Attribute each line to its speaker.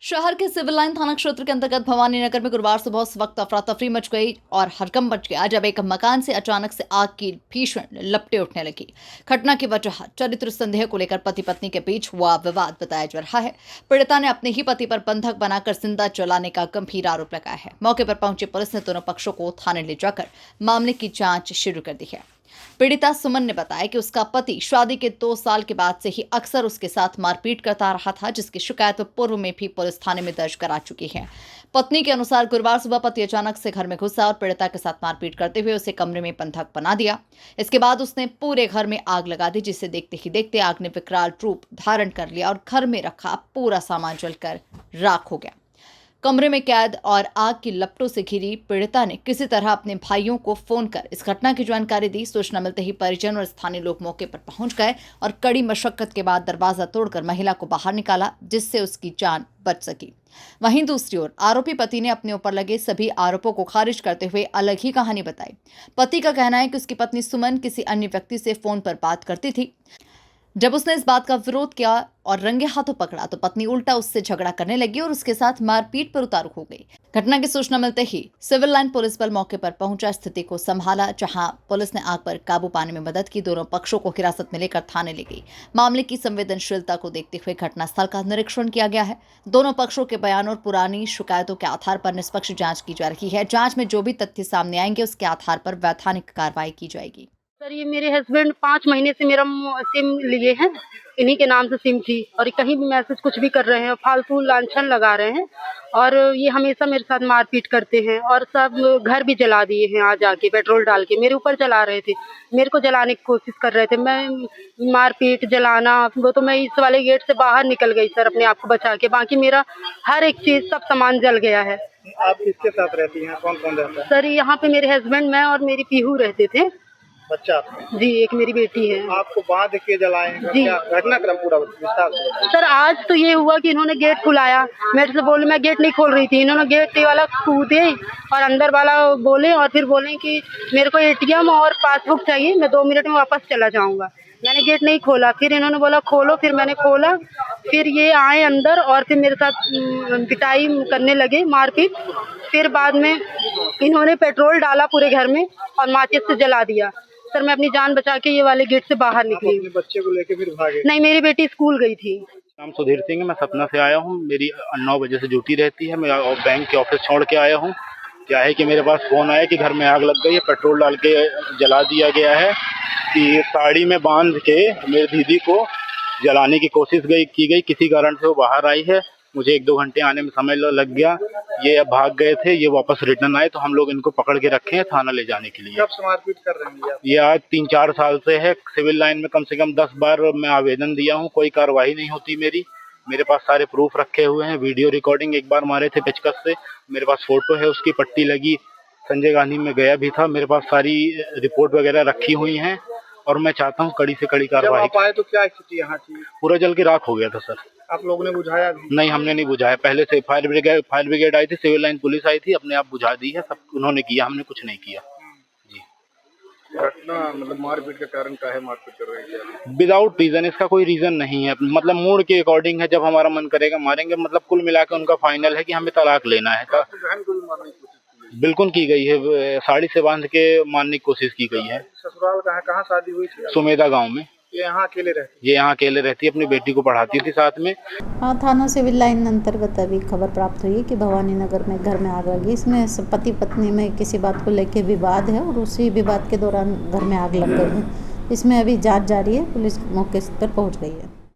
Speaker 1: शहर के civil line थाना क्षेत्र के अंतर्गत भवानी नगर में गुरुवार सुबह उस वक्त अफरा तफरी मच गई और हड़कंप मच गया जब एक मकान से अचानक से आग की भीषण लपटें उठने लगी। घटना की वजह चरित्र संदेह को लेकर पति पत्नी के बीच हुआ विवाद बताया जा रहा है। पीड़िता ने अपने ही पति पर बंधक बनाकर जिंदा जलाने का गंभीर आरोप लगाया है। मौके पर पहुंची पुलिस ने दोनों पक्षों को थाने ले जाकर मामले की जांच शुरू कर दी है। पीड़िता सुमन ने बताया कि उसका पति शादी के 2 साल के बाद से ही अक्सर उसके साथ मारपीट करता रहा था, जिसकी शिकायत पूर्व में भी पुलिस थाने में दर्ज करा चुकी है। पत्नी के अनुसार गुरुवार सुबह पति अचानक से घर में घुसा और पीड़िता के साथ मारपीट करते हुए उसे कमरे में बंधक बना दिया। इसके बाद उसने पूरे घर में आग लगा दी, जिसे देखते ही देखते आग ने विकराल रूप धारण कर लिया और घर में रखा पूरा सामान जलकर राख हो गया। कमरे में कैद और आग की लपटों से घिरी पीड़िता ने किसी तरह अपने भाइयों को फोन कर इस घटना की जानकारी दी। सूचना मिलते ही परिजन और स्थानीय लोग मौके पर पहुंच गए और कड़ी मशक्कत के बाद दरवाजा तोड़कर महिला को बाहर निकाला, जिससे उसकी जान बच सकी। वहीं दूसरी ओर आरोपी पति ने अपने ऊपर लगे सभी आरोपों को खारिज करते हुए अलग ही कहानी बताई। पति का कहना है कि उसकी पत्नी सुमन किसी अन्य व्यक्ति से फोन पर बात करती थी। जब उसने इस बात का विरोध किया और रंगे हाथों पकड़ा तो पत्नी उल्टा उससे झगड़ा करने लगी और उसके साथ मारपीट पर उतारू हो गई। घटना की सूचना मिलते ही सिविल लाइन पुलिस बल मौके पर पहुंचा, स्थिति को संभाला, जहां पुलिस ने आग पर काबू पाने में मदद की। दोनों पक्षों को हिरासत में लेकर थाने ले गई। मामले की संवेदनशीलता को देखते हुए घटनास्थल का निरीक्षण किया गया है। दोनों पक्षों के बयान और पुरानी शिकायतों के आधार पर निष्पक्ष जांच की जा रही है। जांच में जो भी तथ्य सामने आएंगे उसके आधार पर वैधानिक कार्रवाई की जाएगी।
Speaker 2: सर, ये मेरे हस्बैंड 5 महीने से मेरा सिम लिए हैं, इन्हीं के नाम से सिम थी और कहीं भी मैसेज कुछ भी कर रहे हैं, फालतू लांछन लगा रहे हैं और ये हमेशा मेरे साथ मारपीट करते हैं और सब घर भी जला दिए हैं। आज आके पेट्रोल डाल के मेरे ऊपर जला रहे थे, मेरे को जलाने की कोशिश कर रहे थे। मैं मारपीट जलाना वो तो मैं इस वाले गेट से बाहर निकल गई सर, अपने आप को बचा के। बाकी मेरा हर एक चीज सब सामान जल गया है।
Speaker 3: आप किसके साथ रहती हैं? कौन कौन रहता है?
Speaker 2: सर, यहाँ पे मेरे हस्बैंड, मैं और मेरी पीहू रहते थे।
Speaker 3: बच्चा?
Speaker 2: जी, एक मेरी बेटी है।
Speaker 3: आपको बांध के जलाए हैं?
Speaker 2: जी।
Speaker 3: क्या घटनाक्रम पूरा विस्तार से?
Speaker 2: सर, आज तो ये हुआ कि इन्होंने गेट खुलाया, मेरे से बोले, मैं गेट नहीं खोल रही थी, इन्होंने गेट वाला कूदे और अंदर वाला बोले और फिर बोले कि मेरे को एटीएम और पासबुक चाहिए, मैं 2 मिनट में वापस चला जाऊंगा। मैंने गेट नहीं खोला, फिर इन्होंने बोला खोलो, फिर मैंने खोला, फिर ये आए अंदर और फिर मेरे साथ पिटाई करने लगे, मारपीट। फिर बाद में इन्होंने पेट्रोल डाला पूरे घर में और माचिस से जला दिया। सर, मैं अपनी जान बचा के ये वाले गेट से बाहर निकली।
Speaker 3: अपने बच्चे को लेके फिर भागे?
Speaker 2: नहीं, मेरी बेटी स्कूल गई थी।
Speaker 4: नाम सुधीर सिंह है, मैं सतना से आया हूँ। मेरी 9 बजे से ड्यूटी रहती है। मैं बैंक के ऑफिस छोड़ के आया हूँ। क्या है कि मेरे पास फोन आया कि घर में आग लग गई है, पेट्रोल डाल के जला दिया गया है, कि साड़ी में बांध के मेरी दीदी को जलाने की कोशिश की गई। किसी कारण से वो बाहर आई है, मुझे 1-2 घंटे आने में समय लग गया। ये अब भाग गए थे, ये वापस रिटर्न आए तो हम लोग इनको पकड़ के रखे हैं थाना ले जाने के लिए।
Speaker 3: कब से मारपीट कर रहे हैं
Speaker 4: ये आज 3-4 साल से है। सिविल लाइन में कम से कम 10 बार मैं आवेदन दिया हूँ, कोई कार्रवाई नहीं होती मेरी। मेरे पास सारे प्रूफ रखे हुए हैं, वीडियो रिकॉर्डिंग एक बार मारे थे पेचकस से, मेरे पास फोटो है, उसकी पट्टी लगी, संजय गांधी में गया भी था। मेरे पास सारी रिपोर्ट वगैरह रखी हुई है और मैं चाहता हूँ कड़ी से कड़ी कार्रवाई।
Speaker 3: जब आप आए तो क्या स्थिति यहाँ थी?
Speaker 4: पूरा जल के राख हो गया था सर।
Speaker 3: आप लोगों ने बुझाया भी?
Speaker 4: नहीं, हमने नहीं बुझाया। पहले से फायर ब्रिगेड आई थी, सिविल लाइन पुलिस आई थी, अपने आप बुझा दी है, सब उन्होंने किया, हमने कुछ नहीं किया जी।
Speaker 3: घटना मतलब मारपीट का कारण क्या है? मारपीट कर रहे हैं
Speaker 4: विदाउट रीजन, इसका कोई रीजन नहीं है, मतलब मूड के अकॉर्डिंग है। जब हमारा मन करेगा मारेंगे, मतलब कुल मिला के उनका फाइनल है कि हमें तलाक लेना है।
Speaker 3: बहन को भी मारने की कोशिश की?
Speaker 4: बिल्कुल की गई है, साड़ी से बांध के मारने की कोशिश की गई है।
Speaker 3: ससुराल कहाँ शादी हुई थी?
Speaker 4: सुमेधा गाँव में।
Speaker 3: ये यहाँ अकेले रहती?
Speaker 4: ये यहाँ अकेले रहती है, अपनी बेटी को पढ़ाती थी साथ में।
Speaker 5: हाँ, थाना सिविल लाइन अंतर्गत अभी खबर प्राप्त हुई है कि भवानी नगर में घर में आग लगी। इसमें पति पत्नी में किसी बात को लेकर विवाद है और उसी विवाद के दौरान घर में आग लग गई है। इसमें अभी जांच जारी है, पुलिस मौके पर पहुंच गई है।